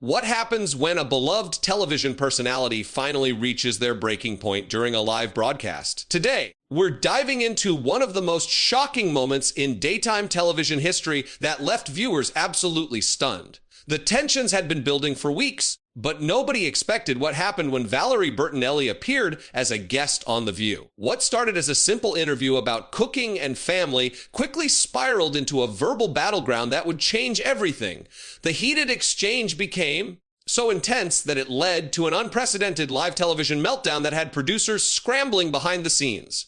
What happens when a beloved television personality finally reaches their breaking point during a live broadcast? Today, we're diving into one of the most shocking moments in daytime television history that left viewers absolutely stunned. The tensions had been building for weeks, but nobody expected what happened when Valerie Bertinelli appeared as a guest on The View. What started as a simple interview about cooking and family quickly spiraled into a verbal battleground that would change everything. The heated exchange became so intense that it led to an unprecedented live television meltdown that had producers scrambling behind the scenes.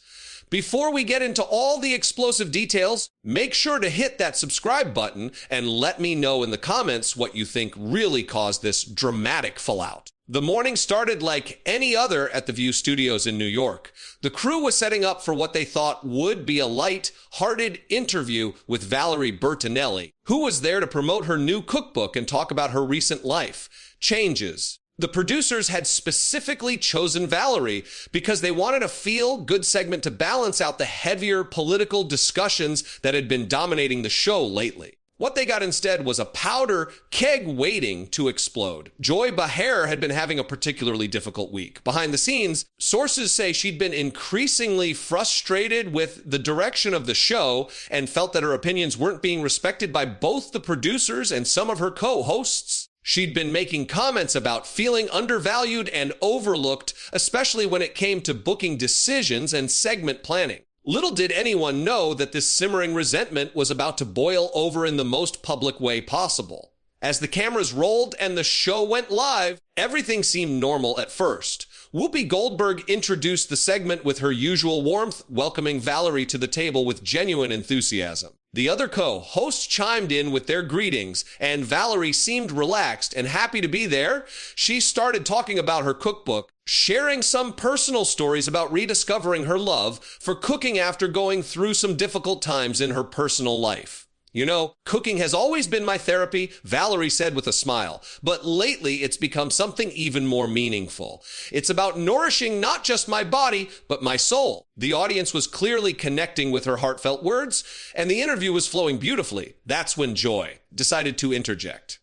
Before we get into all the explosive details, make sure to hit that subscribe button and let me know in the comments what you think really caused this dramatic fallout. The morning started like any other at the View Studios in New York. The crew was setting up for what they thought would be a light-hearted interview with Valerie Bertinelli, who was there to promote her new cookbook and talk about her recent life changes. The producers had specifically chosen Valerie because they wanted a feel-good segment to balance out the heavier political discussions that had been dominating the show lately. What they got instead was a powder keg waiting to explode. Joy Behar had been having a particularly difficult week. Behind the scenes, sources say she'd been increasingly frustrated with the direction of the show and felt that her opinions weren't being respected by both the producers and some of her co-hosts. She'd been making comments about feeling undervalued and overlooked, especially when it came to booking decisions and segment planning. Little did anyone know that this simmering resentment was about to boil over in the most public way possible. As the cameras rolled and the show went live, everything seemed normal at first. Whoopi Goldberg introduced the segment with her usual warmth, welcoming Valerie to the table with genuine enthusiasm. The other co-hosts chimed in with their greetings, and Valerie seemed relaxed and happy to be there. She started talking about her cookbook, sharing some personal stories about rediscovering her love for cooking after going through some difficult times in her personal life. You know, cooking has always been my therapy, Valerie said with a smile, but lately it's become something even more meaningful. It's about nourishing not just my body, but my soul. The audience was clearly connecting with her heartfelt words, and the interview was flowing beautifully. That's when Joy decided to interject.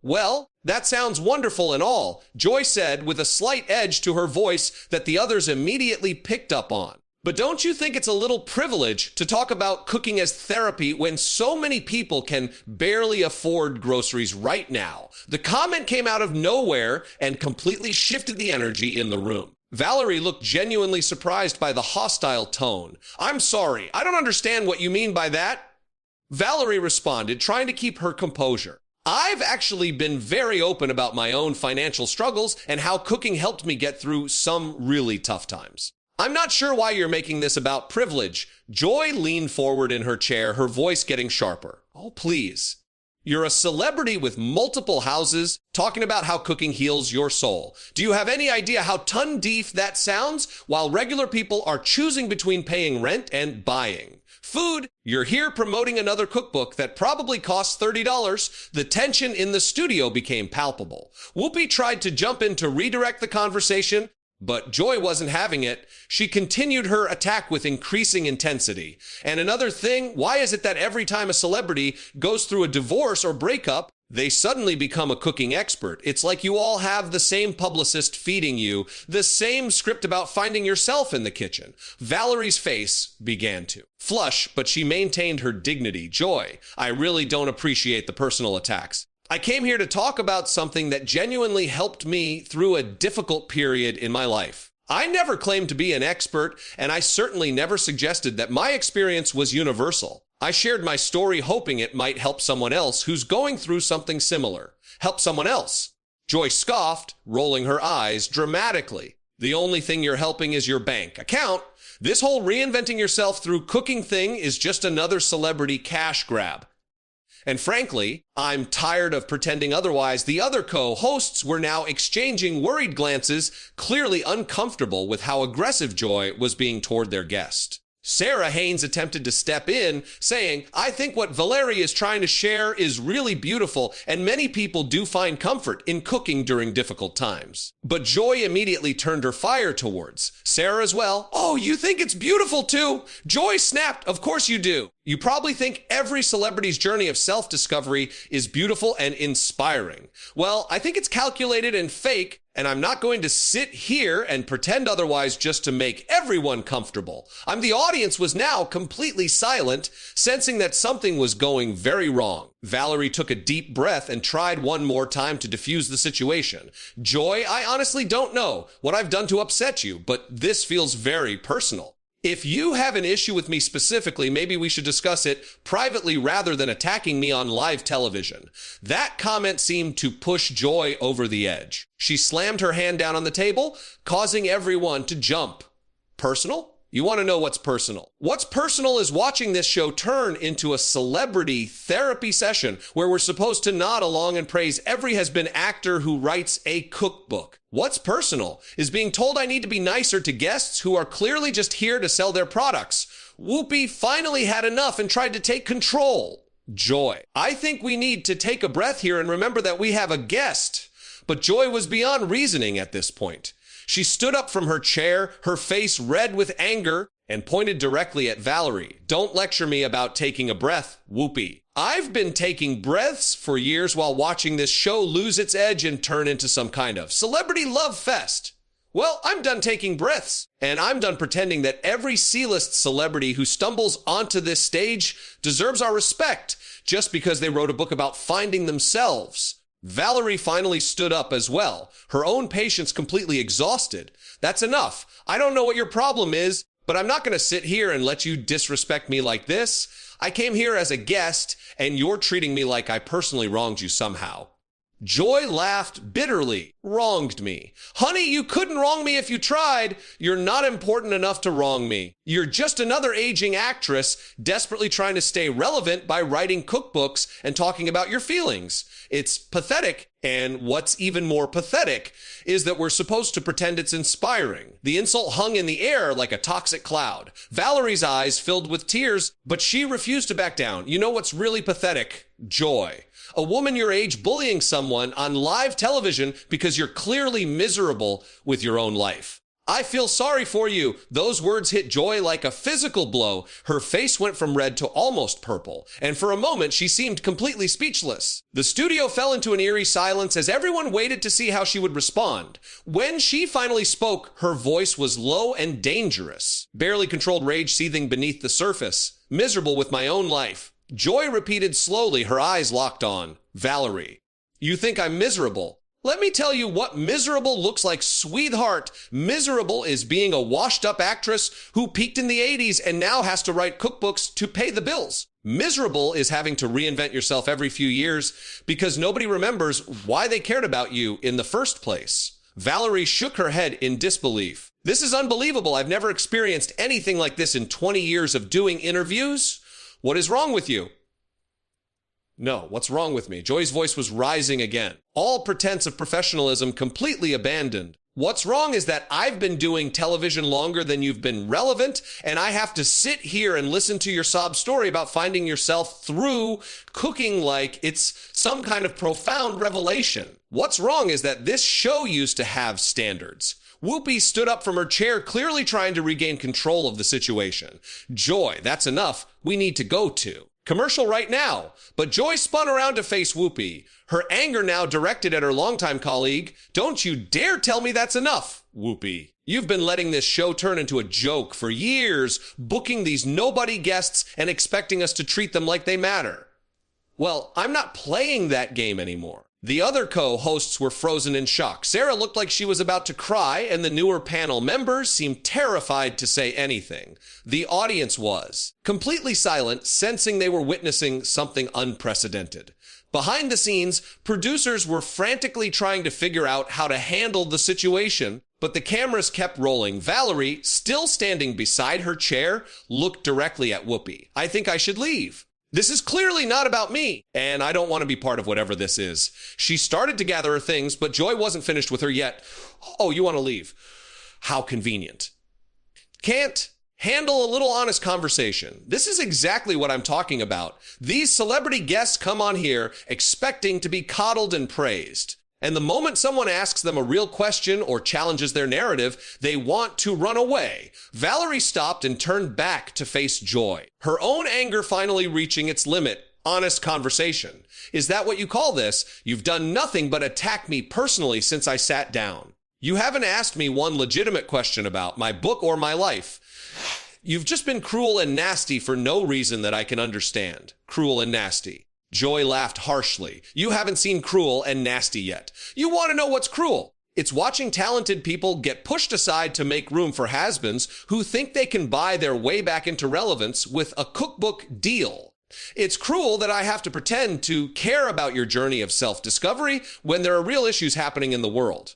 Well, that sounds wonderful and all, Joy said with a slight edge to her voice that the others immediately picked up on. But don't you think it's a little privilege to talk about cooking as therapy when so many people can barely afford groceries right now? The comment came out of nowhere and completely shifted the energy in the room. Valerie looked genuinely surprised by the hostile tone. "I'm sorry, I don't understand what you mean by that." Valerie responded, trying to keep her composure. "I've actually been very open about my own financial struggles and how cooking helped me get through some really tough times. I'm not sure why you're making this about privilege." Joy leaned forward in her chair, her voice getting sharper. "Oh, please. You're a celebrity with multiple houses talking about how cooking heals your soul. Do you have any idea how tongue-deaf that sounds while regular people are choosing between paying rent and buying food? You're here promoting another cookbook that probably costs $30. The tension in the studio became palpable. Whoopi tried to jump in to redirect the conversation, but Joy wasn't having it. She continued her attack with increasing intensity. "And another thing, why is it that every time a celebrity goes through a divorce or breakup, they suddenly become a cooking expert? It's like you all have the same publicist feeding you the same script about finding yourself in the kitchen." Valerie's face began to flush, but she maintained her dignity. "Joy, I really don't appreciate the personal attacks. I came here to talk about something that genuinely helped me through a difficult period in my life. I never claimed to be an expert, and I certainly never suggested that my experience was universal. I shared my story hoping it might help someone else who's going through something similar." "Help someone else?" Joy scoffed, rolling her eyes dramatically. "The only thing you're helping is your bank account. This whole reinventing yourself through cooking thing is just another celebrity cash grab. And frankly, I'm tired of pretending otherwise." The other co-hosts were now exchanging worried glances, clearly uncomfortable with how aggressive Joy was being toward their guest. Sarah Haynes attempted to step in, saying, "I think what Valerie is trying to share is really beautiful, and many people do find comfort in cooking during difficult times." But Joy immediately turned her fire towards Sarah as well. "Oh, you think it's beautiful too?" Joy snapped, "Of course you do. You probably think every celebrity's journey of self-discovery is beautiful and inspiring. Well, I think it's calculated and fake, and I'm not going to sit here and pretend otherwise just to make everyone comfortable." The audience was now completely silent, sensing that something was going very wrong. Valerie took a deep breath and tried one more time to diffuse the situation. "Joy, I honestly don't know what I've done to upset you, but this feels very personal. If you have an issue with me specifically, maybe we should discuss it privately rather than attacking me on live television." That comment seemed to push Joy over the edge. She slammed her hand down on the table, causing everyone to jump. Personal? You want to know what's personal? What's personal is watching this show turn into a celebrity therapy session where we're supposed to nod along and praise every has-been actor who writes a cookbook. What's personal is being told I need to be nicer to guests who are clearly just here to sell their products. Whoopi finally had enough and tried to take control. Joy, I think we need to take a breath here and remember that we have a guest. But Joy was beyond reasoning at this point. She stood up from her chair, her face red with anger, and pointed directly at Valerie. "Don't lecture me about taking a breath, Whoopi. I've been taking breaths for years while watching this show lose its edge and turn into some kind of celebrity love fest. Well, I'm done taking breaths, and I'm done pretending that every C-list celebrity who stumbles onto this stage deserves our respect just because they wrote a book about finding themselves." Valerie finally stood up as well, her own patience completely exhausted. "That's enough. I don't know what your problem is, but I'm not going to sit here and let you disrespect me like this. I came here as a guest, and you're treating me like I personally wronged you somehow." Joy laughed bitterly. "Wronged me? Honey, you couldn't wrong me if you tried. You're not important enough to wrong me. You're just another aging actress desperately trying to stay relevant by writing cookbooks and talking about your feelings. It's pathetic, and what's even more pathetic is that we're supposed to pretend it's inspiring." The insult hung in the air like a toxic cloud. Valerie's eyes filled with tears, but she refused to back down. "You know what's really pathetic? Joy. A woman your age bullying someone on live television because you're clearly miserable with your own life. I feel sorry for you." Those words hit Joy like a physical blow. Her face went from red to almost purple, and for a moment she seemed completely speechless. The studio fell into an eerie silence as everyone waited to see how she would respond. When she finally spoke, her voice was low and dangerous, barely controlled rage seething beneath the surface. "Miserable with my own life." Joy repeated slowly, her eyes locked on Valerie. "You think I'm miserable? Let me tell you what miserable looks like, sweetheart. Miserable is being a washed-up actress who peaked in the 80s and now has to write cookbooks to pay the bills. Miserable is having to reinvent yourself every few years because nobody remembers why they cared about you in the first place." Valerie shook her head in disbelief. "This is unbelievable. I've never experienced anything like this in 20 years of doing interviews. What is wrong with you?" "No, what's wrong with me?" Joy's voice was rising again, all pretense of professionalism completely abandoned. "What's wrong is that I've been doing television longer than you've been relevant, and I have to sit here and listen to your sob story about finding yourself through cooking like it's some kind of profound revelation. What's wrong is that this show used to have standards." Whoopi stood up from her chair, clearly trying to regain control of the situation. "Joy, that's enough. We need to go to commercial right now." But Joy spun around to face Whoopi, her anger now directed at her longtime colleague. "Don't you dare tell me that's enough, Whoopi. You've been letting this show turn into a joke for years, booking these nobody guests and expecting us to treat them like they matter." "Well, I'm not playing that game anymore." The other co-hosts were frozen in shock. Sarah looked like she was about to cry, and the newer panel members seemed terrified to say anything. The audience was completely silent, sensing they were witnessing something unprecedented. Behind the scenes, producers were frantically trying to figure out how to handle the situation, but the cameras kept rolling. Valerie, still standing beside her chair, looked directly at Whoopi. "I think I should leave. This is clearly not about me, and I don't want to be part of whatever this is." She started to gather her things, but Joy wasn't finished with her yet. "Oh, you want to leave? How convenient." "Can't Handle a little honest conversation. This is exactly what I'm talking about. These celebrity guests come on here expecting to be coddled and praised. And the moment someone asks them a real question or challenges their narrative, they want to run away. Valerie stopped and turned back to face Joy, her own anger finally reaching its limit. Honest conversation. Is that what you call this? You've done nothing but attack me personally since I sat down. You haven't asked me one legitimate question about my book or my life. You've just been cruel and nasty for no reason that I can understand. Cruel and nasty. Joy laughed harshly. You haven't seen cruel and nasty yet. You want to know what's cruel? It's watching talented people get pushed aside to make room for has-beens who think they can buy their way back into relevance with a cookbook deal. It's cruel that I have to pretend to care about your journey of self-discovery when there are real issues happening in the world.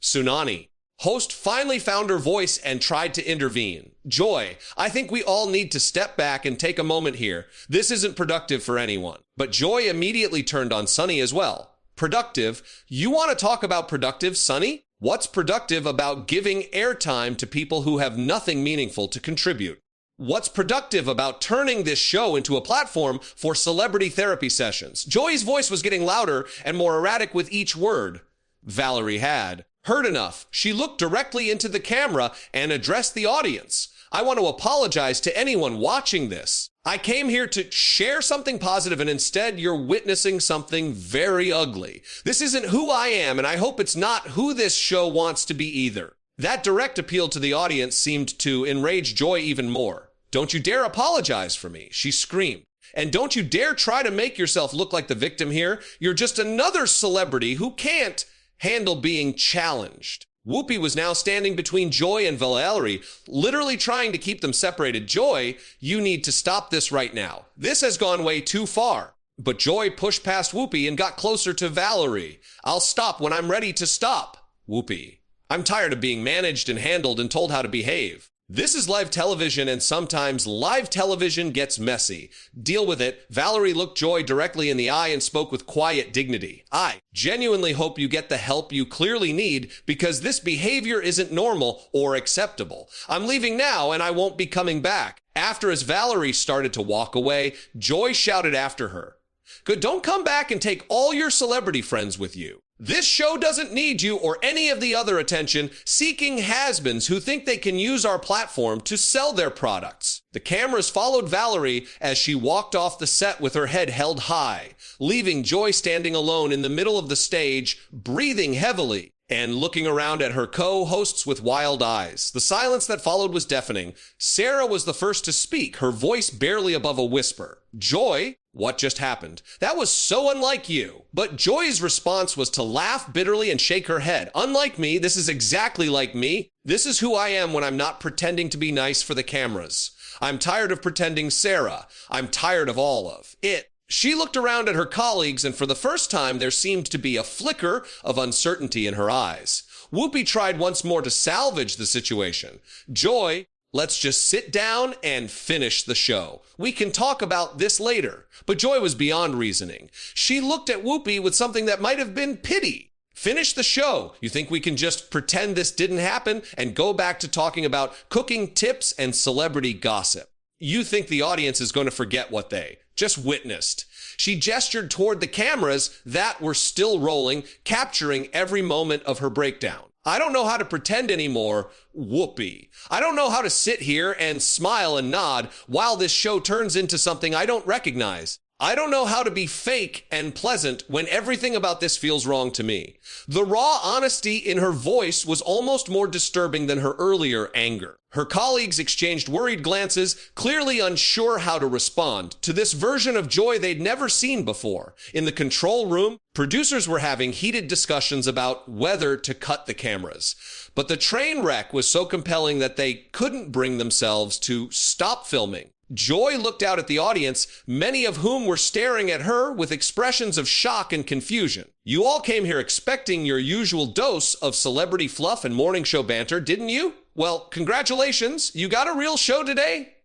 Tsunami. Host finally found her voice and tried to intervene. Joy, I think we all need to step back and take a moment here. This isn't productive for anyone. But Joy immediately turned on Sunny as well. Productive? You want to talk about productive, Sunny? What's productive about giving airtime to people who have nothing meaningful to contribute? What's productive about turning this show into a platform for celebrity therapy sessions? Joy's voice was getting louder and more erratic with each word. Valerie had heard enough. She looked directly into the camera and addressed the audience. I want to apologize to anyone watching this. I came here to share something positive, and instead you're witnessing something very ugly. This isn't who I am, and I hope it's not who this show wants to be either. That direct appeal to the audience seemed to enrage Joy even more. Don't you dare apologize for me, she screamed. And don't you dare try to make yourself look like the victim here. You're just another celebrity who can't handle being challenged. Whoopi was now standing between Joy and Valerie, literally trying to keep them separated. Joy, you need to stop this right now. This has gone way too far. But Joy pushed past Whoopi and got closer to Valerie. I'll stop when I'm ready to stop. Whoopi, I'm tired of being managed and handled and told how to behave. This is live television, and sometimes live television gets messy. Deal with it. Valerie looked Joy directly in the eye and spoke with quiet dignity. I genuinely hope you get the help you clearly need, because this behavior isn't normal or acceptable. I'm leaving now and I won't be coming back. After, as Valerie started to walk away, Joy shouted after her, "Good, don't come back and take all your celebrity friends with you. This show doesn't need you or any of the other attention-seeking has-beens who think they can use our platform to sell their products." The cameras followed Valerie as she walked off the set with her head held high, leaving Joy standing alone in the middle of the stage, breathing heavily and looking around at her co-hosts with wild eyes. The silence that followed was deafening. Sarah was the first to speak, her voice barely above a whisper. Joy, what just happened? That was so unlike you. But Joy's response was to laugh bitterly and shake her head. Unlike me, this is exactly like me. This is who I am when I'm not pretending to be nice for the cameras. I'm tired of pretending, Sarah. I'm tired of all of it. She looked around at her colleagues, and for the first time, there seemed to be a flicker of uncertainty in her eyes. Whoopi tried once more to salvage the situation. Joy, let's just sit down and finish the show. We can talk about this later. But Joy was beyond reasoning. She looked at Whoopi with something that might have been pity. Finish the show. You think we can just pretend this didn't happen and go back to talking about cooking tips and celebrity gossip? You think the audience is going to forget what they just witnessed. She gestured toward the cameras that were still rolling, capturing every moment of her breakdown. I don't know how to pretend anymore, Whoopi. I don't know how to sit here and smile and nod while this show turns into something I don't recognize. I don't know how to be fake and pleasant when everything about this feels wrong to me. The raw honesty in her voice was almost more disturbing than her earlier anger. Her colleagues exchanged worried glances, clearly unsure how to respond to this version of Joy they'd never seen before. In the control room, producers were having heated discussions about whether to cut the cameras. But the train wreck was so compelling that they couldn't bring themselves to stop filming. Joy looked out at the audience, many of whom were staring at her with expressions of shock and confusion. You all came here expecting your usual dose of celebrity fluff and morning show banter, didn't you? Well, congratulations. You got a real show today?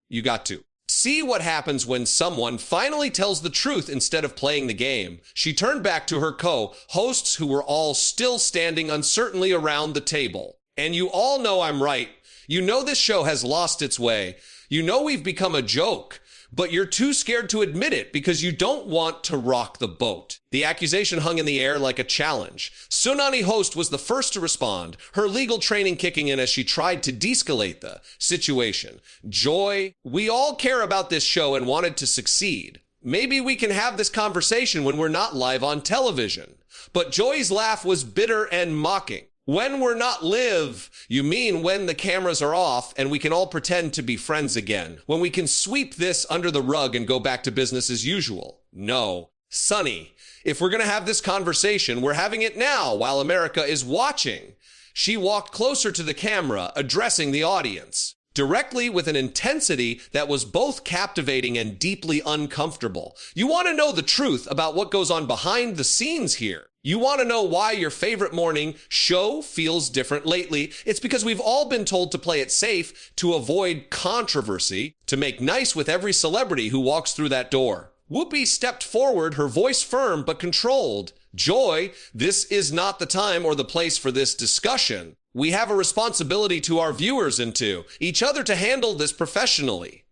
You got to. See what happens when someone finally tells the truth instead of playing the game. She turned back to her co-hosts who were all still standing uncertainly around the table. And you all know I'm right. You know this show has lost its way. You know we've become a joke, but you're too scared to admit it because you don't want to rock the boat. The accusation hung in the air like a challenge. Tsunami host was the first to respond, her legal training kicking in as she tried to de-escalate the situation. Joy, we all care about this show and wanted to succeed. Maybe we can have this conversation when we're not live on television. But Joy's laugh was bitter and mocking. When we're not live, you mean when the cameras are off and we can all pretend to be friends again, when we can sweep this under the rug and go back to business as usual. No. Sunny, if we're going to have this conversation, we're having it now while America is watching. She walked closer to the camera, addressing the audience, directly with an intensity that was both captivating and deeply uncomfortable. You want to know the truth about what goes on behind the scenes here. You want to know why your favorite morning show feels different lately? It's because we've all been told to play it safe, to avoid controversy, to make nice with every celebrity who walks through that door. Whoopi stepped forward, her voice firm but controlled. Joy, this is not the time or the place for this discussion. We have a responsibility to our viewers and to each other to handle this professionally.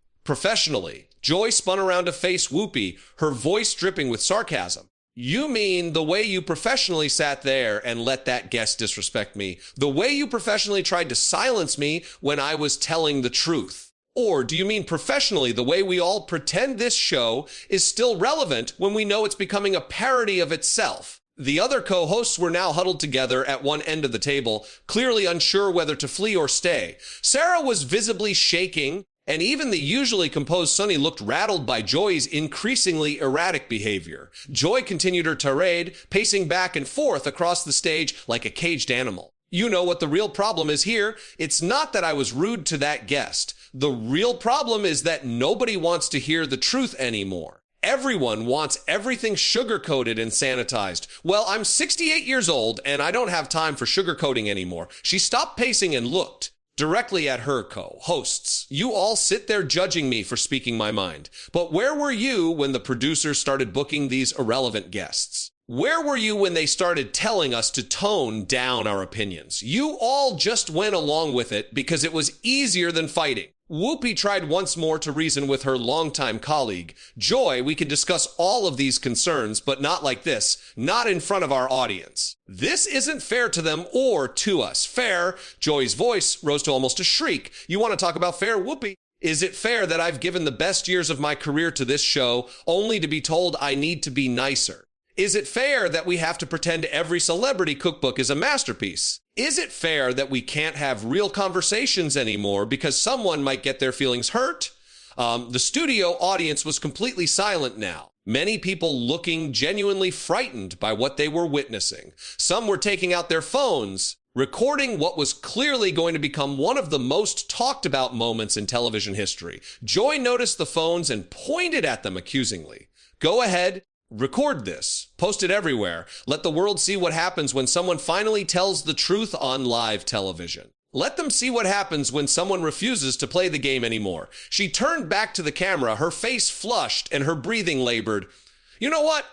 Joy spun around to face Whoopi, her voice dripping with sarcasm. You mean the way you professionally sat there and let that guest disrespect me? The way you professionally tried to silence me when I was telling the truth? Or do you mean professionally the way we all pretend this show is still relevant when we know it's becoming a parody of itself? The other co-hosts were now huddled together at one end of the table, clearly unsure whether to flee or stay. Sarah was visibly shaking, and even the usually composed Sunny looked rattled by Joy's increasingly erratic behavior. Joy continued her tirade, pacing back and forth across the stage like a caged animal. You know what the real problem is here. It's not that I was rude to that guest. The real problem is that nobody wants to hear the truth anymore. Everyone wants everything sugar-coated and sanitized. Well, I'm 68 years old, and I don't have time for sugarcoating anymore. She stopped pacing and looked directly at her co-hosts. You all sit there judging me for speaking my mind. But where were you when the producers started booking these irrelevant guests? Where were you when they started telling us to tone down our opinions? You all just went along with it because it was easier than fighting. Whoopi tried once more to reason with her longtime colleague. Joy, we can discuss all of these concerns, but not like this, not in front of our audience. This isn't fair to them or to us. Fair? Joy's voice rose to almost a shriek. You want to talk about fair, Whoopi? Is it fair that I've given the best years of my career to this show only to be told I need to be nicer? Is it fair that we have to pretend every celebrity cookbook is a masterpiece? Is it fair that we can't have real conversations anymore because someone might get their feelings hurt? The studio audience was completely silent now. Many people looking genuinely frightened by what they were witnessing. Some were taking out their phones, recording what was clearly going to become one of the most talked about moments in television history. Joy noticed the phones and pointed at them accusingly. Go ahead. Record this. Post it everywhere. Let the world see what happens when someone finally tells the truth on live television. Let them see what happens when someone refuses to play the game anymore. She turned back to the camera, her face flushed and her breathing labored. You know what?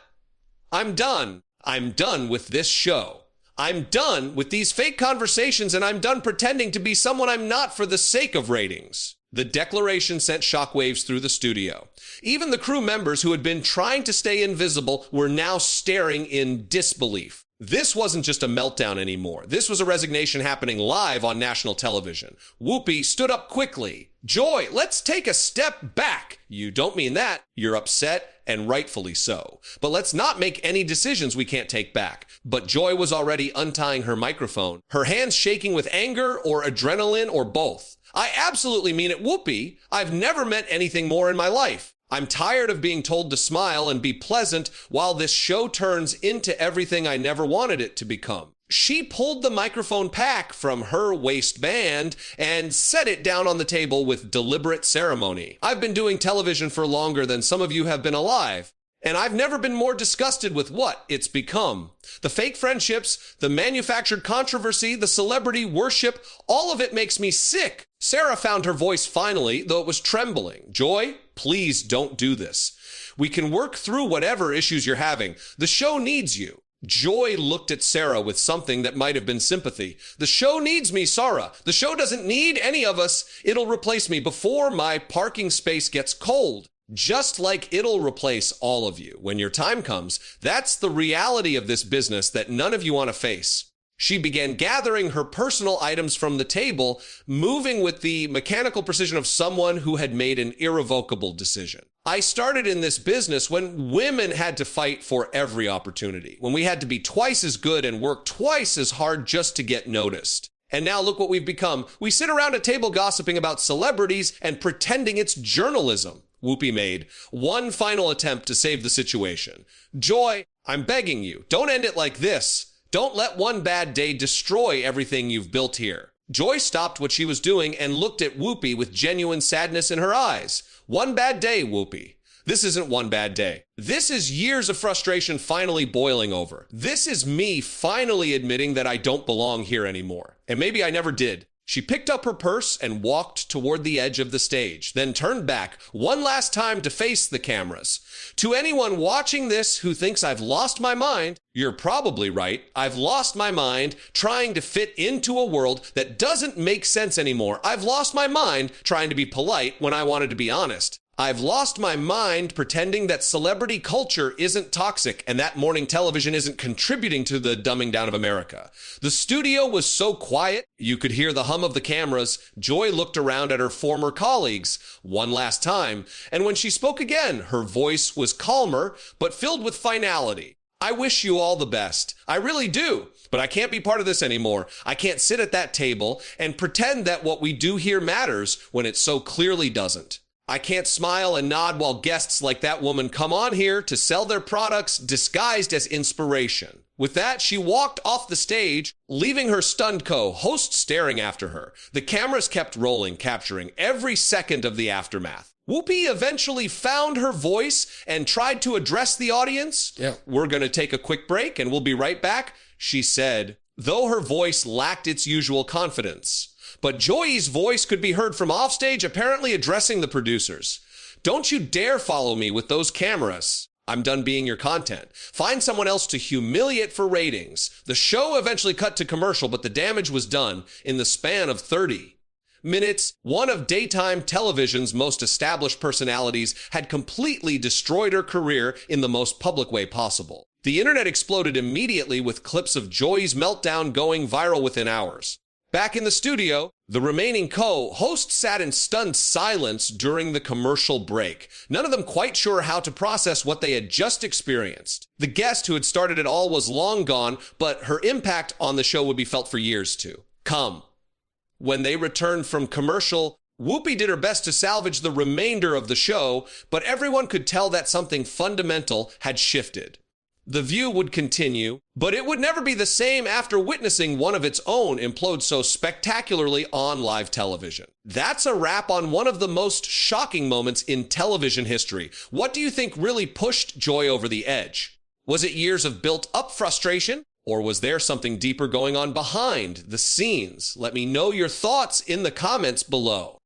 I'm done. I'm done with this show. I'm done with these fake conversations, and I'm done pretending to be someone I'm not for the sake of ratings. The declaration sent shockwaves through the studio. Even the crew members who had been trying to stay invisible were now staring in disbelief. This wasn't just a meltdown anymore. This was a resignation happening live on national television. Whoopi stood up quickly. Joy, let's take a step back. You don't mean that. You're upset, and rightfully so. But let's not make any decisions we can't take back. But Joy was already untying her microphone, her hands shaking with anger or adrenaline or both. I absolutely mean it, Whoopi. I've never meant anything more in my life. I'm tired of being told to smile and be pleasant while this show turns into everything I never wanted it to become. She pulled the microphone pack from her waistband and set it down on the table with deliberate ceremony. I've been doing television for longer than some of you have been alive, and I've never been more disgusted with what it's become. The fake friendships, the manufactured controversy, the celebrity worship, all of it makes me sick. Sarah found her voice finally, though it was trembling. Joy, please don't do this. We can work through whatever issues you're having. The show needs you. Joy looked at Sarah with something that might have been sympathy. The show needs me, Sarah. The show doesn't need any of us. It'll replace me before my parking space gets cold. Just like it'll replace all of you when your time comes. That's the reality of this business that none of you want to face. She began gathering her personal items from the table, moving with the mechanical precision of someone who had made an irrevocable decision. I started in this business when women had to fight for every opportunity, when we had to be twice as good and work twice as hard just to get noticed. And now look what we've become. We sit around a table gossiping about celebrities and pretending it's journalism. Whoopi made one final attempt to save the situation. Joy, I'm begging you, don't end it like this. Don't let one bad day destroy everything you've built here. Joy stopped what she was doing and looked at Whoopi with genuine sadness in her eyes. One bad day, Whoopi. This isn't one bad day. This is years of frustration finally boiling over. This is me finally admitting that I don't belong here anymore. And maybe I never did. She picked up her purse and walked toward the edge of the stage, then turned back one last time to face the cameras. To anyone watching this who thinks I've lost my mind, you're probably right. I've lost my mind trying to fit into a world that doesn't make sense anymore. I've lost my mind trying to be polite when I wanted to be honest. I've lost my mind pretending that celebrity culture isn't toxic and that morning television isn't contributing to the dumbing down of America. The studio was so quiet, you could hear the hum of the cameras. Joy looked around at her former colleagues one last time, and when she spoke again, her voice was calmer, but filled with finality. I wish you all the best. I really do. But I can't be part of this anymore. I can't sit at that table and pretend that what we do here matters when it so clearly doesn't. I can't smile and nod while guests like that woman come on here to sell their products disguised as inspiration. With that, she walked off the stage, leaving her stunned co-host staring after her. The cameras kept rolling, capturing every second of the aftermath. Whoopi eventually found her voice and tried to address the audience. Yeah. We're going to take a quick break and we'll be right back, she said, though her voice lacked its usual confidence. But Joy's voice could be heard from offstage, apparently addressing the producers. Don't you dare follow me with those cameras. I'm done being your content. Find someone else to humiliate for ratings. The show eventually cut to commercial, but the damage was done in the span of 30 minutes. One of daytime television's most established personalities had completely destroyed her career in the most public way possible. The internet exploded immediately with clips of Joy's meltdown going viral within hours. Back in the studio, the remaining co-hosts sat in stunned silence during the commercial break, none of them quite sure how to process what they had just experienced. The guest who had started it all was long gone, but her impact on the show would be felt for years to come. When they returned from commercial, Whoopi did her best to salvage the remainder of the show, but everyone could tell that something fundamental had shifted. The View would continue, but it would never be the same after witnessing one of its own implode so spectacularly on live television. That's a wrap on one of the most shocking moments in television history. What do you think really pushed Joy over the edge? Was it years of built-up frustration, or was there something deeper going on behind the scenes? Let me know your thoughts in the comments below.